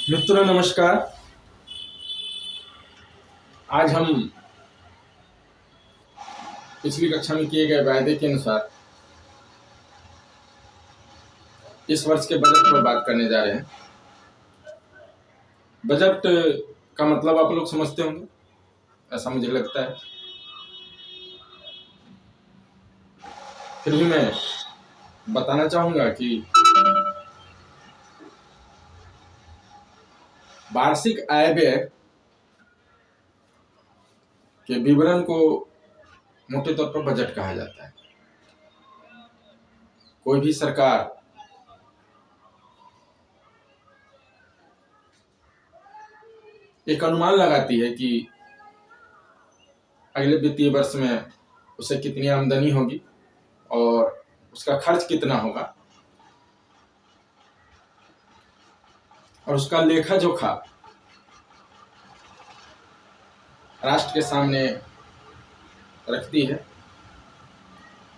मित्रों नमस्कार। आज हम पिछली कक्षा में किए गए वायदे के अनुसार इस वर्ष के बजट पर बात करने जा रहे हैं। बजट का मतलब आप लोग समझते होंगे, ऐसा मुझे लगता है। फिर भी मैं बताना चाहूंगा कि वार्षिक आय व्यय के विवरण को मोटे तौर पर बजट कहा जाता है। कोई भी सरकार एक अनुमान लगाती है कि अगले वित्तीय वर्ष में उसे कितनी आमदनी होगी और उसका खर्च कितना होगा, और उसका लेखा जोखा राष्ट्र के सामने रखती है।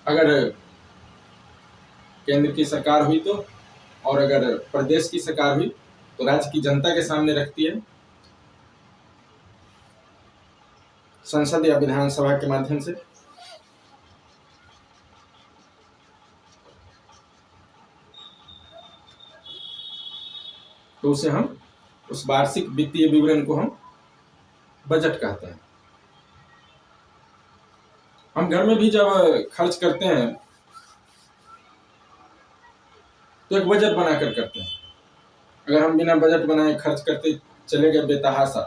अगर केंद्र की सरकार हुई तो, और अगर प्रदेश की सरकार हुई तो राज्य की जनता के सामने रखती है, संसद या विधानसभा के माध्यम से। तो उसे हम उस वार्षिक वित्तीय विवरण को हम बजट कहते हैं। हम घर में भी जब खर्च करते हैं तो एक बजट बनाकर करते हैं। अगर हम बिना बजट बनाए खर्च करते चले गए बेतहाशा,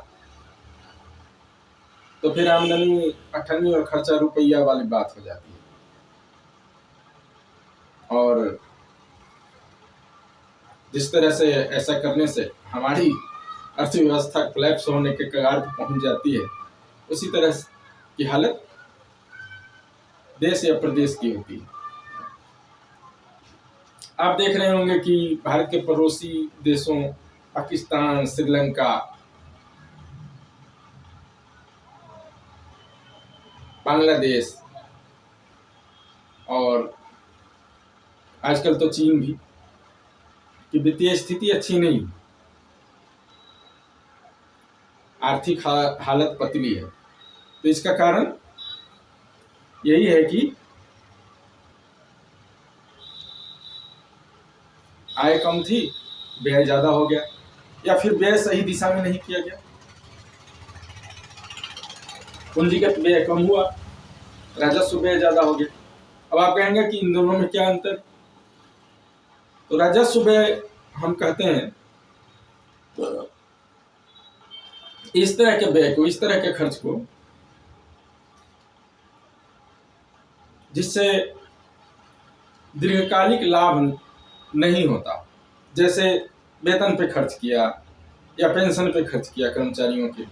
तो फिर आमदनी अठन्नी और खर्चा रुपया वाली बात हो जाती है। और जिस तरह से ऐसा करने से हमारी अर्थव्यवस्था कोलैप्स होने के कगार पर पहुंच जाती है, उसी तरह की हालत देश या प्रदेश की होती है। आप देख रहे होंगे कि भारत के पड़ोसी देशों पाकिस्तान, श्रीलंका, बांग्लादेश और आजकल तो चीन भी, कि वित्तीय स्थिति अच्छी नहीं, आर्थिक हालत पतली है। तो इसका कारण यही है कि आय कम थी, व्यय ज्यादा हो गया, या फिर व्यय सही दिशा में नहीं किया गया। पूंजीगत व्यय कम हुआ, राजस्व व्यय ज्यादा हो गया। अब आप कहेंगे कि इन दोनों में क्या अंतर? तो राजस्व व्यय हम कहते हैं इस तरह के व्यय को, इस तरह के खर्च को जिससे दीर्घकालिक लाभ नहीं होता। जैसे वेतन पे खर्च किया या पेंशन पे खर्च किया कर्मचारियों के,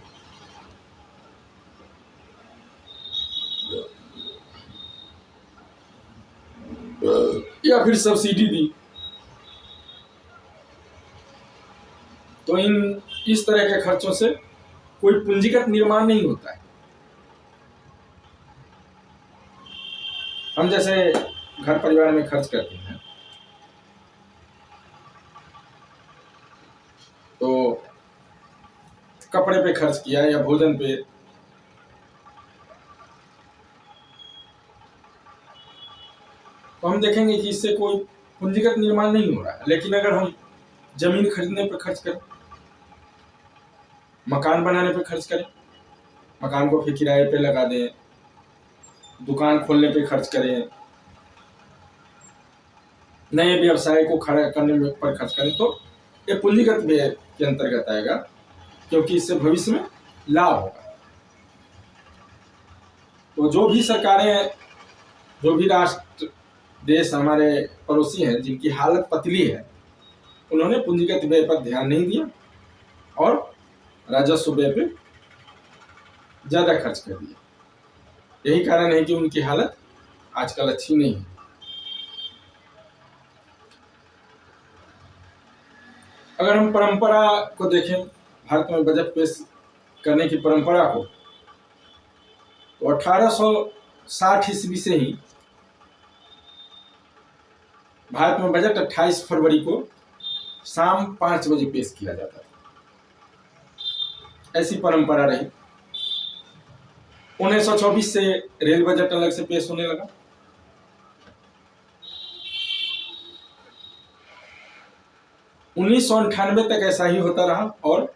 या फिर सब्सिडी दी। तो इस तरह के खर्चों से कोई पूंजीगत निर्माण नहीं होता है। हम जैसे घर परिवार में खर्च करते हैं तो कपड़े पे खर्च किया या भोजन पे, तो हम देखेंगे कि इससे कोई पूंजीगत निर्माण नहीं हो रहा है। लेकिन अगर हम जमीन खरीदने पर खर्च करें, मकान बनाने पर खर्च करें, मकान को फिर किराए पे लगा दें, दुकान खोलने पे खर्च करें, नए व्यवसाय को खड़ा करने पर खर्च करें, तो ये पूंजीगत व्यय के अंतर्गत आएगा, क्योंकि इससे भविष्य में लाभ होगा। तो जो भी सरकारें, जो भी राष्ट्र, देश हमारे पड़ोसी हैं जिनकी हालत पतली है, उन्होंने पूंजीगत व्यय पर ध्यान नहीं दिया और राजस्व व्यय पे ज्यादा खर्च कर दिया। यही कारण है कि उनकी हालत आजकल अच्छी नहीं है। अगर हम परंपरा को देखें, भारत में बजट पेश करने की परंपरा को, तो 1860 ईस्वी से ही भारत में बजट 28 फरवरी को शाम 5 बजे पेश किया जाता था। ऐसी परंपरा रही। 1924 से रेल बजट अलग से पेश होने लगा। 1998 तक ऐसा ही होता रहा और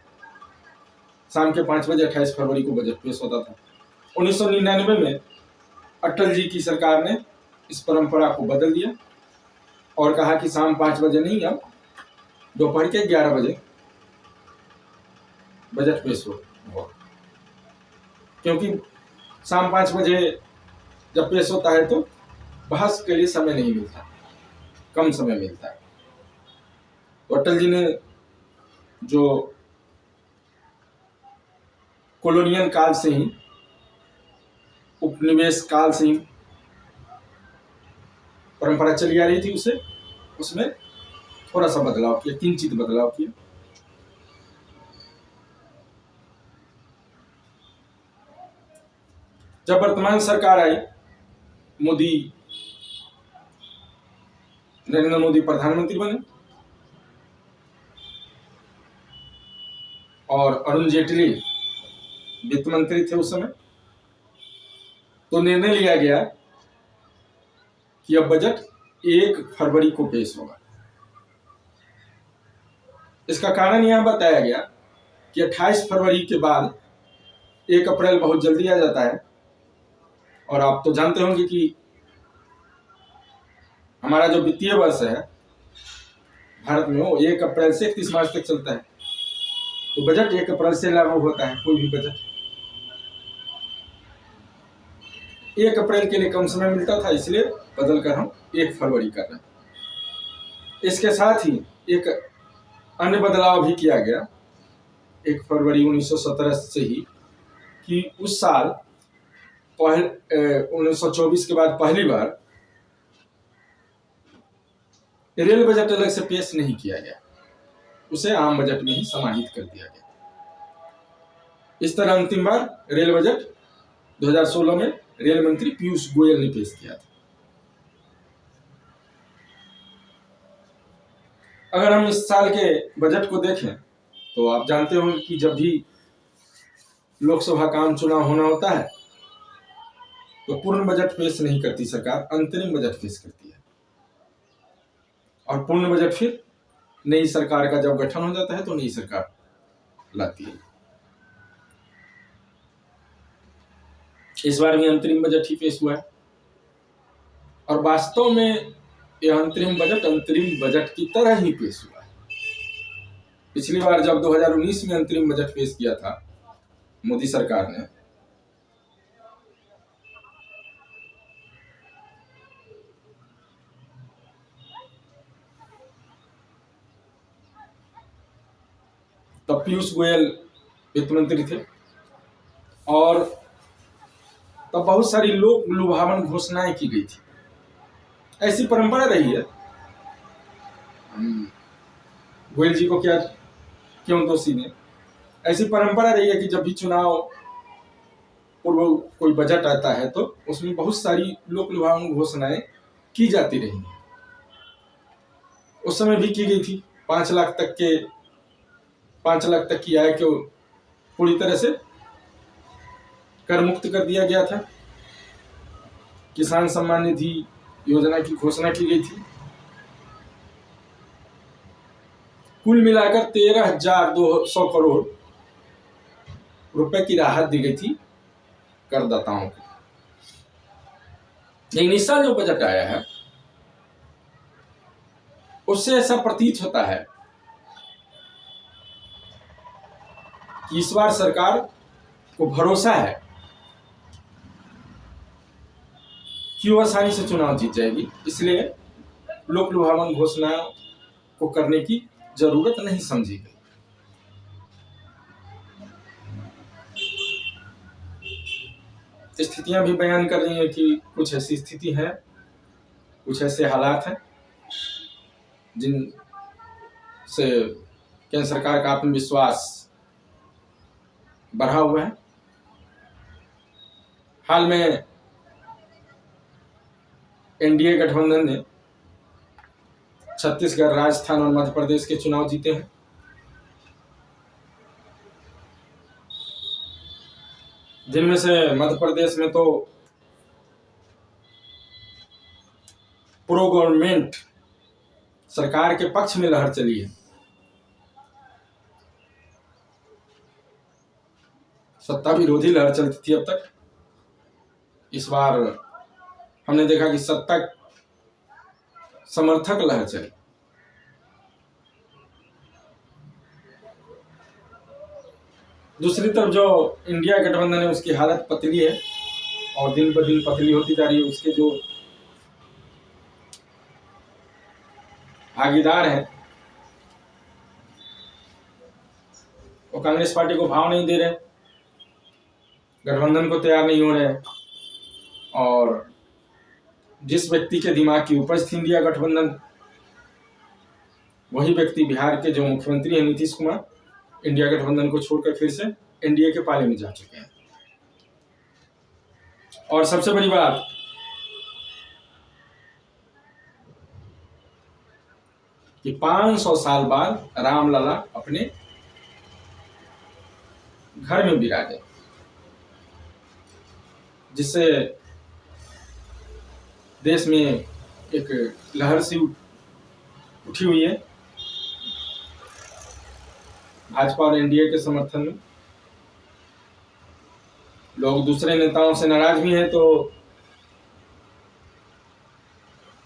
शाम के 5 बजे 28 फरवरी को बजट पेश होता था। 1999 में अटल जी की सरकार ने इस परंपरा को बदल दिया और कहा कि शाम 5 बजे नहीं, अब दोपहर के 11 बजे बजट पेश हो, क्योंकि शाम 5 बजे जब पेश होता है तो बहस के लिए समय नहीं मिलता, कम समय मिलता है। तो अटल जी ने जो कॉलोनियल काल से ही, उपनिवेश काल से ही परंपरा चली आ रही थी, उसमें थोड़ा सा बदलाव किया, किंचित बदलाव किया। जब वर्तमान सरकार आई, नरेंद्र मोदी प्रधानमंत्री बने और अरुण जेटली वित्त मंत्री थे उस समय, तो निर्णय लिया गया कि अब बजट 1 फरवरी को पेश होगा। इसका कारण यह बताया गया कि 28 फरवरी के बाद 1 अप्रैल बहुत जल्दी आ जाता है और आप तो जानते होंगे कि हमारा जो वित्तीय वर्ष है भारत में वो 1 अप्रैल से 31 मार्च तक चलता है, तो बजट 1 अप्रैल से लागू होता है। कोई भी बजट 1 अप्रैल के लिए कम समय मिलता था, इसलिए बदलकर हम 1 फरवरी कर रहे हैं। इसके साथ ही एक अन्य बदलाव भी किया गया 1 फरवरी 1917 से ही, कि उस साल 1924 के बाद पहली बार रेल बजट अलग से पेश नहीं किया गया, उसे आम बजट में ही समाहित कर दिया गया। इस तरह अंतिम बार रेल बजट 2016 में रेल मंत्री पीयूष गोयल ने पेश किया था। अगर हम इस साल के बजट को देखें तो आप जानते होंगे कि जब भी लोकसभा का आम चुनाव होना होता है तो पूर्ण बजट पेश नहीं करती सरकार, अंतरिम बजट पेश करती है। और पूर्ण बजट फिर नई सरकार का जब गठन हो जाता है तो नई सरकार लाती है। इस बार भी अंतरिम बजट ही पेश हुआ है और वास्तव में यह अंतरिम बजट की तरह ही पेश हुआ है। पिछली बार जब 2019 में अंतरिम बजट पेश किया था मोदी सरकार ने, तब पीयूष गोयल वित्त मंत्री थे और तब बहुत सारी लोक लुभावन घोषणाएं की गई थी। ऐसी परंपरा रही है, गोयल जी को क्यों दोषी ने, ऐसी परंपरा रही है कि जब भी चुनाव पूर्व कोई बजट आता है तो उसमें बहुत सारी लोक लुभावन घोषणाएं की जाती रही हैं। उस समय भी की गई थी। 5 लाख तक की आय को पूरी तरह से कर मुक्त कर दिया गया था। किसान सम्मान निधि योजना की घोषणा की गई थी। कुल मिलाकर 13,200 करोड़ रुपए की राहत दी गई थी करदाताओं को। लेकिन इस साल जो बजट आया है उससे ऐसा प्रतीत होता है कि इस बार सरकार को भरोसा है कि वो आसानी से चुनाव जीत जाएगी, इसलिए लोक लुभावन घोषणा को करने की जरूरत नहीं समझी गई। स्थितियां भी बयान कर रही हैं कि कुछ ऐसी स्थिति है, कुछ ऐसे हालात हैं जिन से केंद्र सरकार का आत्मविश्वास बढ़ा हुआ है। हाल में एनडीए गठबंधन ने छत्तीसगढ़, राजस्थान और मध्य प्रदेश के चुनाव जीते हैं। जिनमें से मध्य प्रदेश में तो प्रो गवर्नमेंट सरकार के पक्ष में लहर चली है। सत्ता विरोधी लहर चलती थी अब तक। इस बार हमने देखा कि सत्ता समर्थक लहर चली। दूसरी तरफ जो इंडिया गठबंधन है उसकी हालत पतली है और दिन ब दिन पतली होती जा रही है। उसके जो भागीदार हैं वो कांग्रेस पार्टी को भाव नहीं दे रहे, गठबंधन को तैयार नहीं हो रहे। और जिस व्यक्ति के दिमाग की उपज थी इंडिया गठबंधन, वही व्यक्ति बिहार के जो मुख्यमंत्री हैं नीतीश कुमार, इंडिया गठबंधन को छोड़कर फिर से एनडीए के पाले में जा चुके हैं। और सबसे बड़ी बात, कि 500 साल बाद रामलला अपने घर में विराजे, जिससे देश में एक लहर सी उठी हुई है भाजपा और एनडीए के समर्थन में। लोग दूसरे नेताओं से नाराज भी हैं, तो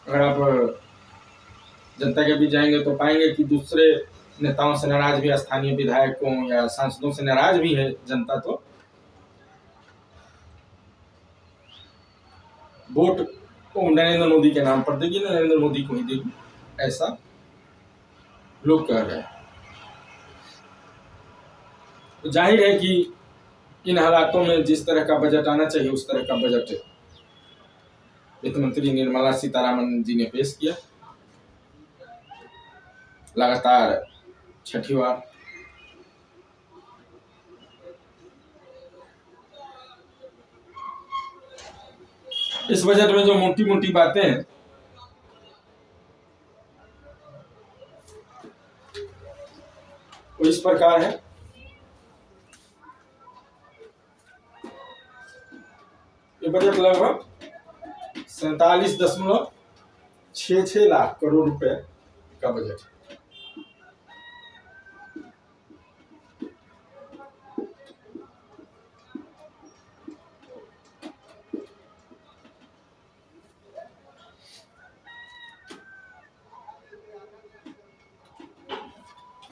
अगर आप जनता के बीच जाएंगे तो पाएंगे कि दूसरे नेताओं से नाराज भी, स्थानीय विधायकों या सांसदों से नाराज भी है जनता। तो वोट वो नरेंद्र मोदी के नाम पर देगी, नरेंद्र मोदी को ही देगी, ऐसा लोग कह रहे हैं। तो जाहिर है कि इन हालातों में जिस तरह का बजट आना चाहिए उस तरह का बजट वित्त मंत्री निर्मला सीतारामन जी ने पेश किया, लगातार छठी बार। इस बजट में जो मोटी मोटी बातें हैं वो इस प्रकार है। ये बजट लगभग 47.66 लाख करोड़ रुपए का बजट है।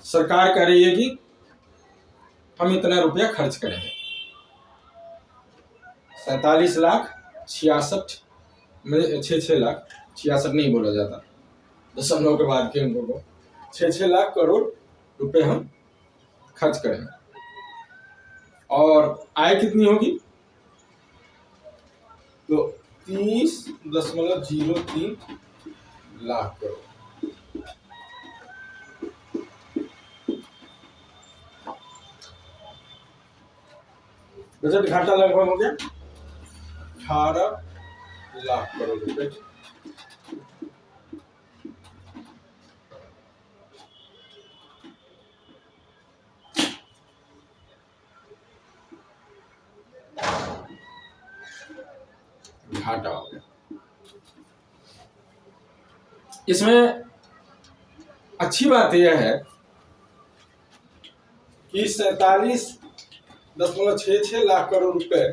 सरकार कह रही है कि हम इतना रुपया खर्च करेंगे। 47,66,66 लाख, 66 नहीं बोला जाता, दशमलव के बाद के अंकों को, 6 लाख करोड़ रुपए हम खर्च करेंगे। और आय कितनी होगी? तो 30.03 लाख करोड़। बजट घाटा लगभग हो गया 18 लाख करोड़ रुपए। घाटा हो गया। इसमें अच्छी बात यह है कि 47.66 लाख करोड़ रुपए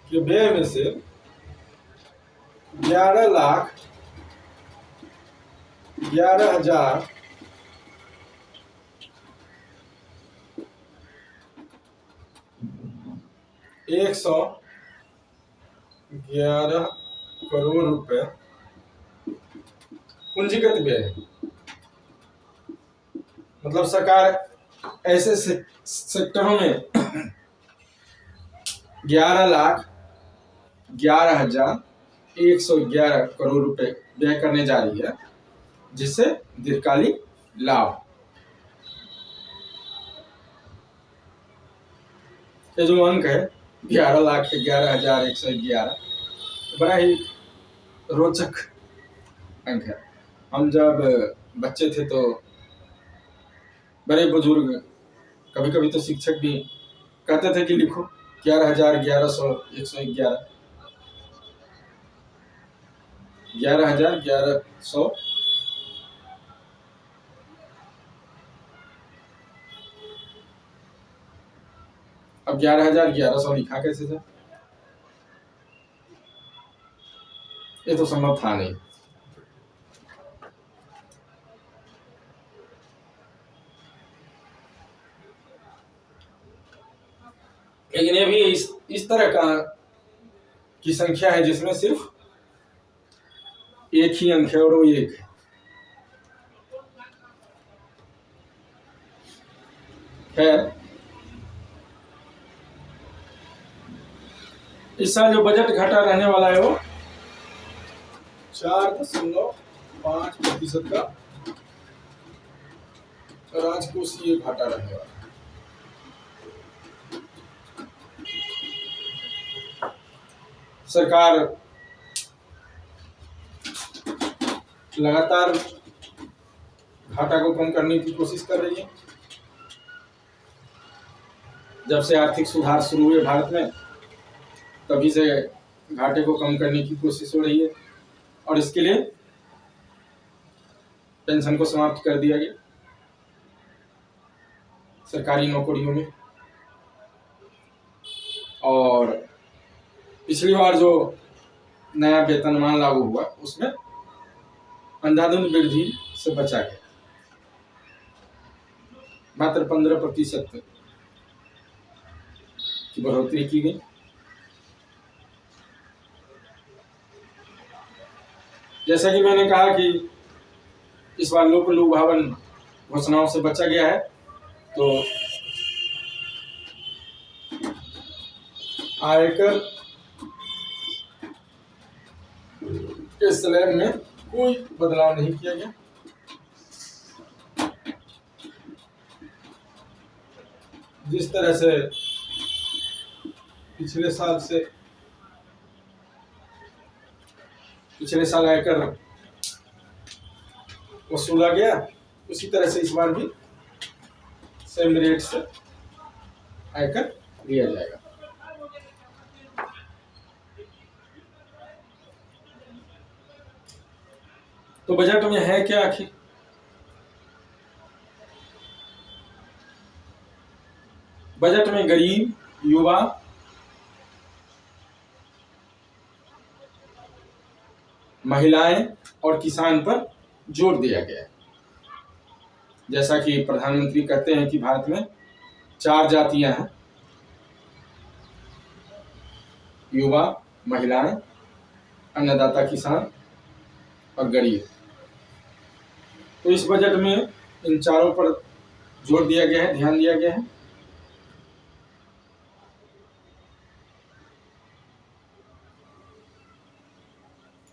के व्यय में से 11,111 करोड़ रुपए पूंजीगत व्यय है। मतलब सरकार ऐसे सेक्टरों में 11,11,111 करोड़ रुपए व्यय करने जा रही है, जिससे दीर्घकालिक लाभ। ये जो अंक है 11,11,111 बड़ा ही रोचक अंक है। हम जब बच्चे थे तो बड़े बुजुर्ग, कभी कभी तो शिक्षक भी कहते थे कि लिखो 11,000, 1100, 111, 11,000, 1100, अब 11,000, 1100 लिखा कैसे था? ये तो संभव था नहीं। लेकिन ये भी इस तरह का की संख्या है जिसमें सिर्फ एक ही अंक है और वो एक है। खैर, इस साल जो बजट घटा रहने वाला है वो 4.5% का राजकोषीय घाटा रहने वाला है। सरकार लगातार घाटा को कम करने की कोशिश कर रही है। जब से आर्थिक सुधार शुरू हुए भारत में, तभी से घाटे को कम करने की कोशिश हो रही है और इसके लिए पेंशन को समाप्त कर दिया गया सरकारी नौकरियों में। और पिछली बार जो नया वेतनमान लागू हुआ उसमें अंधाधुंध वृद्धि से बचा गया, मात्र 15% की बढ़ोतरी की गई। जैसा कि मैंने कहा कि इस बार लोक लुभावन घोषणाओं से बचा गया है, तो आयकर के स्लैब में कोई बदलाव नहीं किया गया। जिस तरह से पिछले साल आयकर वसूला गया, उसी तरह से इस बार भी सेम रेट से आयकर लिया जाएगा। तो बजट में है क्या आखिर? बजट में गरीब, युवा, महिलाएं और किसान पर जोर दिया गया है। जैसा कि प्रधानमंत्री कहते हैं कि भारत में 4 जातियां हैं: युवा, महिलाएं, अन्नदाता किसान और गरीब। तो इस बजट में इन चारों पर जोर दिया गया है, ध्यान दिया गया है।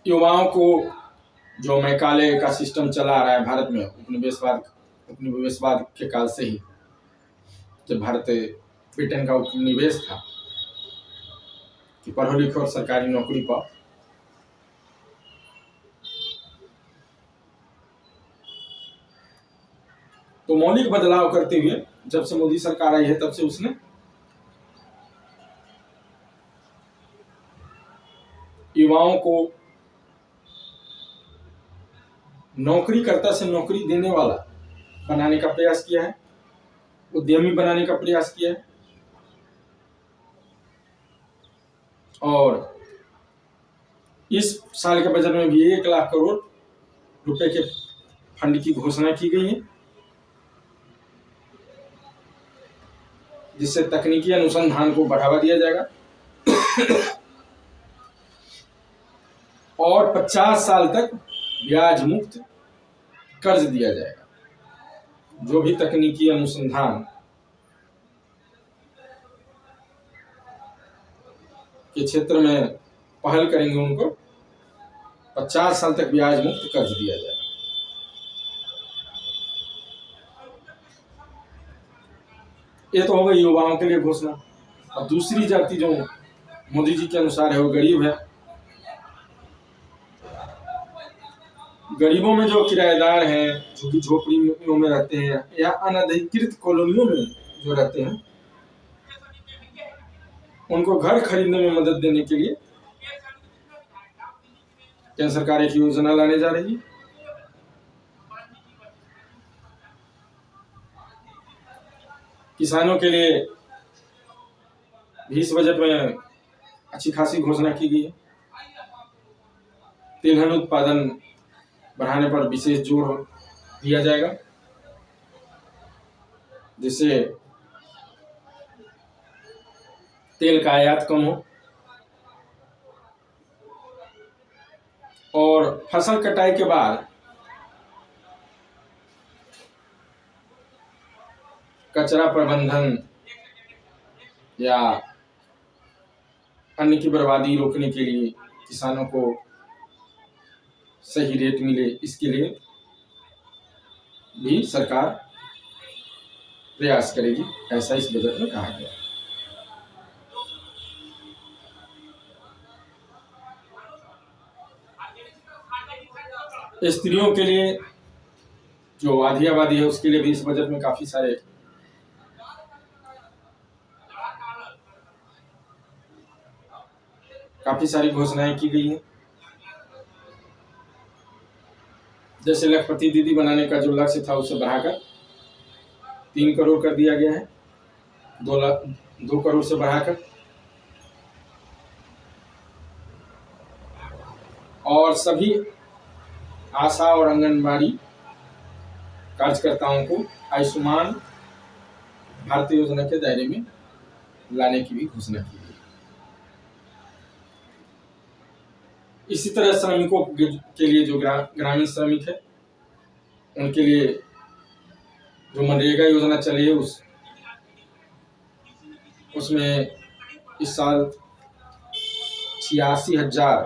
युवाओं को जो मैकाले का सिस्टम चला आ रहा है भारत में, उपनिवेशवाद के काल से ही, जब भारत ब्रिटेन का उपनिवेश था कि पढ़ो लिखो और सरकारी नौकरी पाओ, तो मौलिक बदलाव करते हुए जब से मोदी सरकार आई है तब से उसने युवाओं को नौकरीकर्ता से नौकरी देने वाला बनाने का प्रयास किया है, उद्यमी बनाने का प्रयास किया है। और इस साल के बजट में भी 1 लाख करोड़ रुपए के फंड की घोषणा की गई है, जिससे तकनीकी अनुसंधान को बढ़ावा दिया जाएगा और 50 साल तक ब्याज मुक्त कर्ज दिया जाएगा। जो भी तकनीकी अनुसंधान के क्षेत्र में पहल करेंगे उनको 50 साल तक ब्याज मुक्त कर्ज दिया जाएगा। ये तो हो गई युवाओं के लिए घोषणा। अब दूसरी जाति जो मोदी जी के अनुसार है वो गरीब है। गरीबों में जो किराएदार हैं, जो कि झोपड़ियों में रहते हैं या अनधिकृत कॉलोनियों में जो रहते हैं, उनको घर खरीदने में मदद देने के लिए केंद्र सरकार एक योजना लाने जा रही है। किसानों के लिए भी इस बजट में अच्छी खासी घोषणा की गई है। तिलहन उत्पादन बढ़ाने पर विशेष जोर दिया जाएगा, जिससे तेल का आयात कम हो और फसल कटाई के बाद कचरा प्रबंधन या अन्न की बर्बादी रोकने के लिए किसानों को सही रेट मिले, इसके लिए भी सरकार प्रयास करेगी, ऐसा इस बजट में कहा गया है। स्त्रियों के लिए, जो आधी आबादी है, उसके लिए भी इस बजट में काफी सारी घोषणाएं की गई हैं। जैसे लखपति दीदी बनाने का जो लक्ष्य था उसे बढ़ाकर 3 करोड़ कर दिया गया है, 2 करोड़ से बढ़ाकर, और सभी आशा और आंगनबाड़ी कार्यकर्ताओं को आयुष्मान भारत योजना के दायरे में लाने की भी घोषणा की गई। इसी तरह श्रमिकों के लिए, जो ग्रामीण श्रमिक है, उनके लिए जो मनरेगा योजना चली है उसमें इस साल 86,000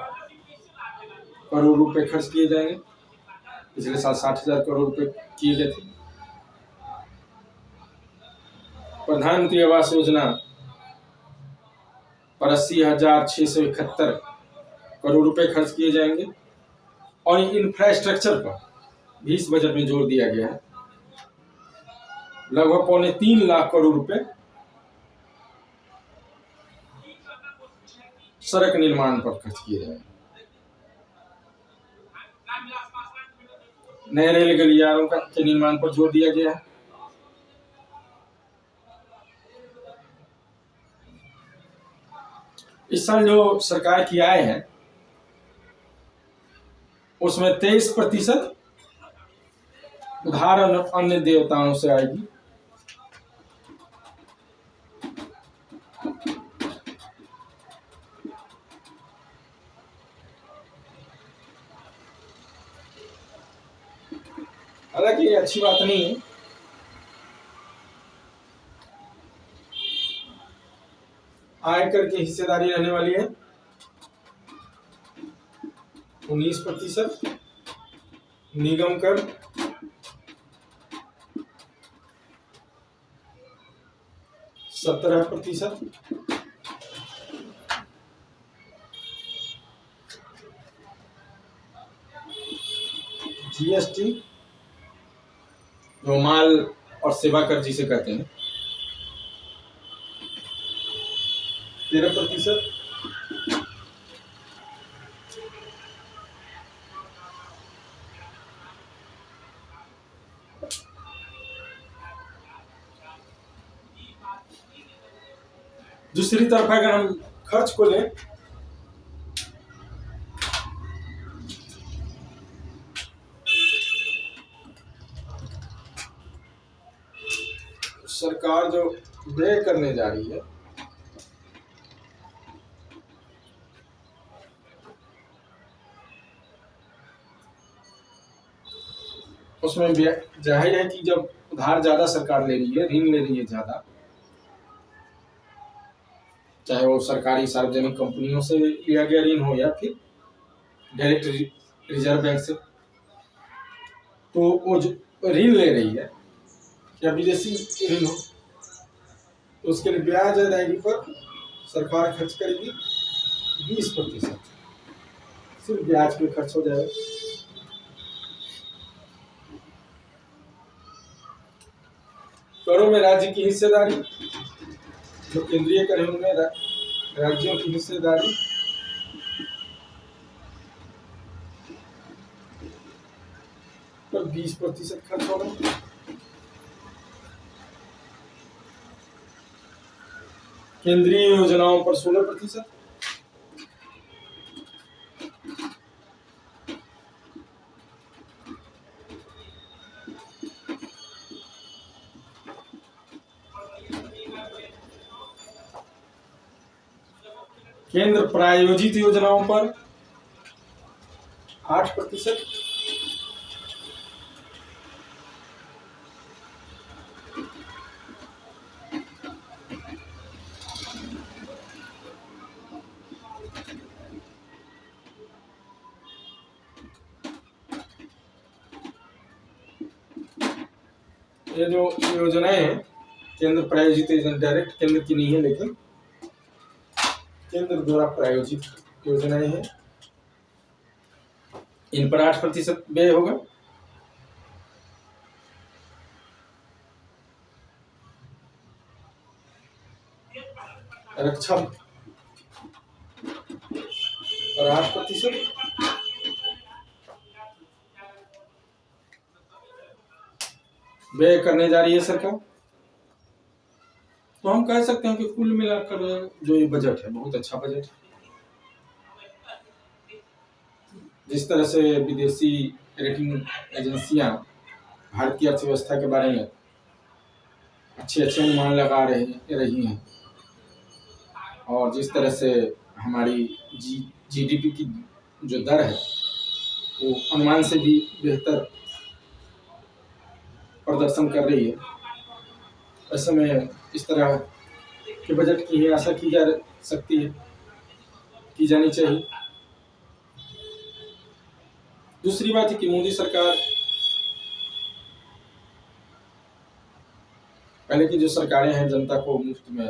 करोड़ रुपए खर्च किए जाएंगे। पिछले साल 60,000 करोड़ रुपए किए गए थे। प्रधानमंत्री आवास योजना पर 80,671 करोड़ रुपए खर्च किए जाएंगे और इंफ्रास्ट्रक्चर पर भी इस बजट में जोर दिया गया है। लगभग 3.25 लाख करोड़ रुपए सड़क निर्माण पर खर्च किए जाएंगे। नए रेल गलियारों के निर्माण पर जोर दिया गया है। इस साल जो सरकार की आय है उसमें 23% उधार अन्य देवताओं से आएगी। हालांकि ये अच्छी बात नहीं है। आयकर की हिस्सेदारी रहने वाली है 19%, निगम कर 17%, जीएसटी जो माल और सेवा कर जिसे कहते हैं 13%, दूसरी तरफ अगर हम खर्च को लें सरकार जो व्यय करने जा रही है उसमें जाहिर है कि जब उधार ज्यादा सरकार ले रही है, ऋण ले रही है ज्यादा, चाहे वो सरकारी सार्वजनिक कंपनियों से लिया गया ऋण हो या फिर डायरेक्ट रिजर्व बैंक से, तो वो जो ऋण ले रही है या विदेशी ऋण हो तो उसके लिए ब्याज अदायगी पर सरकार खर्च करेगी 20%, सिर्फ ब्याज पे खर्च हो जाएगा। करों में राज्य की हिस्सेदारी जो केंद्रीय कर है उनमें राज्यों की हिस्सेदारी पर 20% खर्च होगा। केंद्रीय योजनाओं पर 16%। केंद्र प्रायोजित योजनाओं पर 8%। ये जो योजनाएं हैं केंद्र प्रायोजित योजना, डायरेक्ट केंद्र की नहीं है, लेकिन केंद्र द्वारा प्रायोजित योजनाएं हैं, इन पर 8% व्यय होगा। रक्षा पर 8% व्यय करने जा रही है सरकार। तो हम कह सकते हैं कि कुल मिलाकर जो ये बजट है बहुत अच्छा बजट है। जिस तरह से विदेशी रेटिंग एजेंसियां भारतीय अर्थव्यवस्था के बारे में अच्छे अच्छे अनुमान लगा रही हैं, और जिस तरह से हमारी जीडीपी की जो दर है वो अनुमान से भी बेहतर प्रदर्शन कर रही है, ऐसे में इस तरह के बजट की ही आशा की जा सकती है, की जानी चाहिए। दूसरी बात है कि मोदी सरकार, पहले की जो सरकारें हैं जनता को मुफ्त में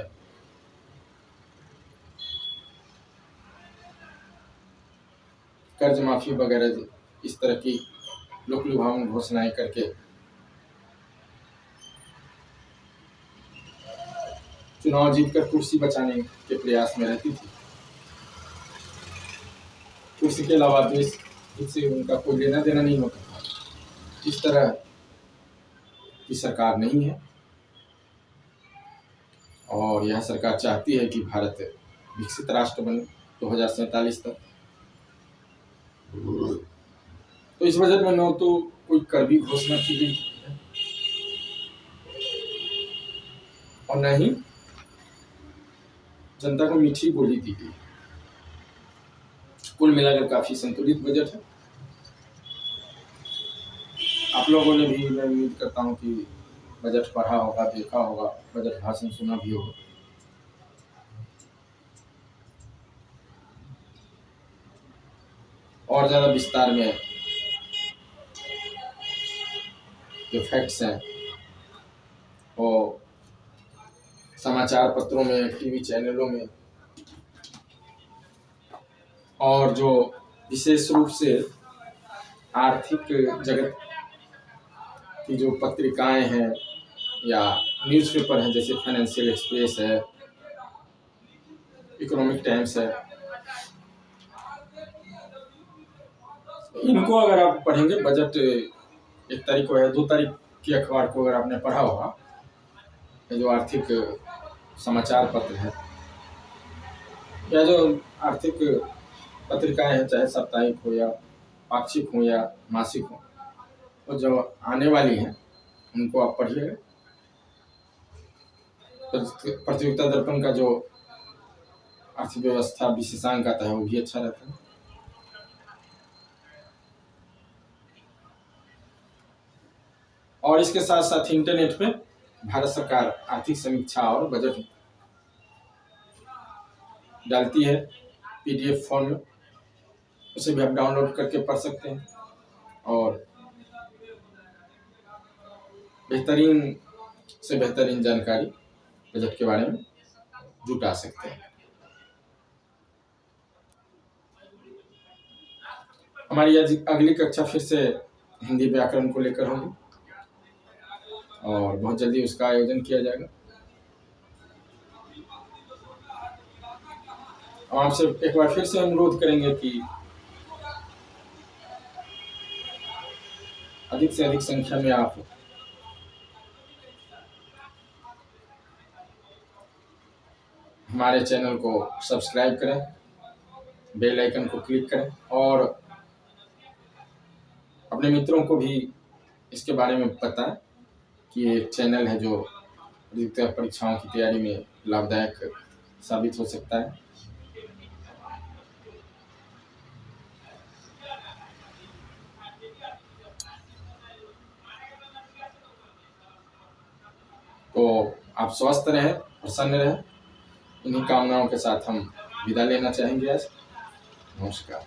कर्ज माफी वगैरह इस तरह की लोक लुभावन घोषणाएं करके चुनाव जीतकर कुर्सी बचाने के प्रयास में रहती थी। कुर्सी के अलावा देश से उनका कोई लेना देना नहीं होता था। इस तरह की सरकार नहीं है, और यह सरकार चाहती है कि भारत विकसित राष्ट्र बने 2047 तक। तो इस बजट में न तो कोई कर भी घोषणा की गई और न ही जनता को मीठी बोली दी गई। कुल मिलाकर काफी संतुलित बजट है। आप लोगों ने भी, मैं उम्मीद करता हूँ कि बजट पढ़ा होगा, देखा होगा, बजट भाषण सुना भी होगा। और ज़्यादा विस्तार में जो फैक्ट्स हैं वो समाचार पत्रों में, टीवी चैनलों में, और जो विशेष रूप से आर्थिक जगत की जो पत्रिकाएं हैं या न्यूज़पेपर हैं, जैसे फाइनेंशियल एक्सप्रेस है, इकोनॉमिक टाइम्स है, इनको अगर आप पढ़ेंगे, बजट 1 तारीख को है, 2 तारीख के अखबार को अगर आपने पढ़ा होगा, जो आर्थिक समाचार पत्र है या जो आर्थिक पत्रिकाएं हैं, चाहे साप्ताहिक हो या पाक्षिक हो या मासिक हो, और जो आने वाली हैं उनको आप पढ़िएगा। प्रतियोगिता दर्पण का जो अर्थव्यवस्था विशेषांक आता है वो भी अच्छा रहता है। और इसके साथ साथ इंटरनेट पे भारत सरकार आर्थिक समीक्षा और बजट डालती है पीडीएफ फॉर्म में, उसे भी आप डाउनलोड करके पढ़ सकते हैं और बेहतरीन से बेहतरीन जानकारी बजट के बारे में जुटा सकते हैं। हमारी अगली कक्षा फिर से हिंदी व्याकरण को लेकर होगी और बहुत जल्दी उसका आयोजन किया जाएगा। हम आपसे एक बार फिर से अनुरोध करेंगे कि अधिक से अधिक संख्या में आप हमारे चैनल को सब्सक्राइब करें, बेल आइकन को क्लिक करें और अपने मित्रों को भी इसके बारे में बताएं कि ये चैनल है जो अधिकतर परीक्षाओं की तैयारी में लाभदायक साबित हो सकता है। तो आप स्वस्थ रहें, प्रसन्न रहें। इन्हीं कामनाओं के साथ हम विदा लेना चाहेंगे आज। नमस्कार।